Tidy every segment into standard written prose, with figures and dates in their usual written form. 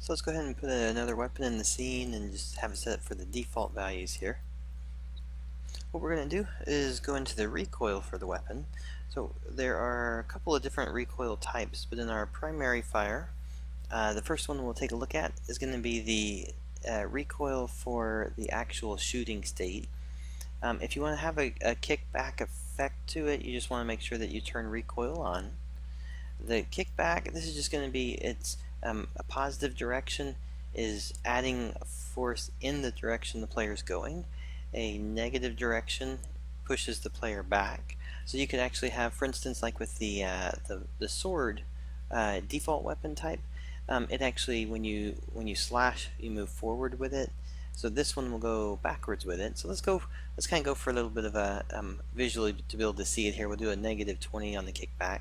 So let's go ahead and put another weapon in the scene and just have it set for the default values here. What we're going to do is go into the recoil for the weapon. So there are a couple of different recoil types, but in our primary fire, the first one we'll take a look at is going to be the recoil for the actual shooting state. If you want to have a kickback effect to it, you just want to make sure that you turn recoil on. The kickback, this is just going to be, it's a positive direction is adding force in the direction the player is going. A negative direction pushes the player back. So you could actually have, for instance, like with the sword default weapon type, it actually, when you slash, you move forward with it. So this one will go backwards with it. So let's kind of go for a little bit of a visually to be able to see it here. We'll do a -20 on the kickback.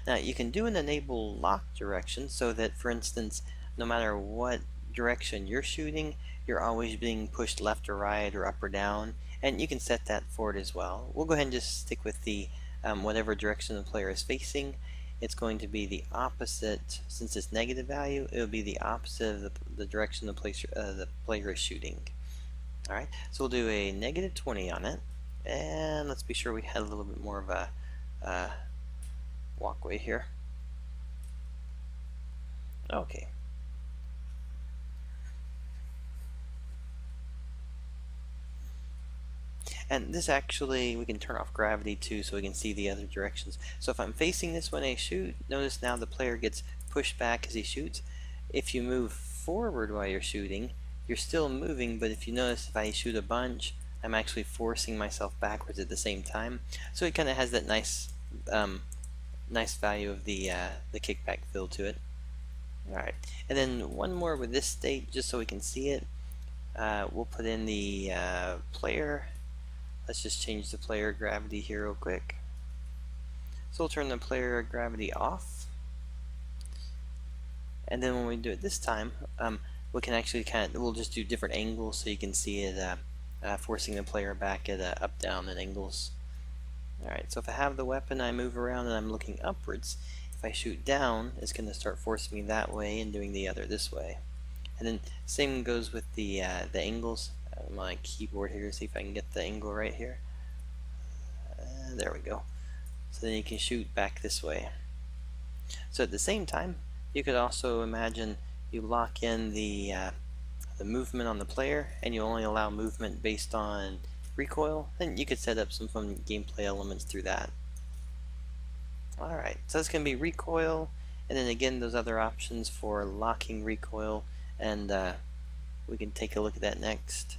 Now you can do an enable lock direction so that, for instance, no matter what direction you're shooting, you're always being pushed left or right or up or down, and you can set that for it as well. We'll go ahead and just stick with the whatever direction the player is facing. It's going to be the opposite, since it's negative value, it will be the opposite of the direction the player is shooting. Alright, so we'll do a -20 on it, and let's be sure we had a little bit more of a walkway here. Okay. And this actually, we can turn off gravity too so we can see the other directions. So if I'm facing this when I shoot, notice now the player gets pushed back as he shoots. If you move forward while you're shooting, you're still moving, but if you notice, if I shoot a bunch, I'm actually forcing myself backwards at the same time. So it kind of has that nice value of the kickback feel to it. Alright, and then one more with this state, just so we can see it. We'll put in the player. Let's just change the player gravity here real quick. So we'll turn the player gravity off. And then when we do it this time, we can actually we'll just do different angles so you can see it forcing the player back at up, down at angles. Alright, so if I have the weapon, I move around and I'm looking upwards. If I shoot down, it's going to start forcing me that way and doing the other this way. And then same goes with the angles. My keyboard here, see if I can get the angle right here. There we go. So then you can shoot back this way. So at the same time, you could also imagine you lock in the movement on the player, and you only allow movement based on recoil. Then you could set up some fun gameplay elements through that. Alright, so this can be recoil, and then again those other options for locking recoil, and we can take a look at that next.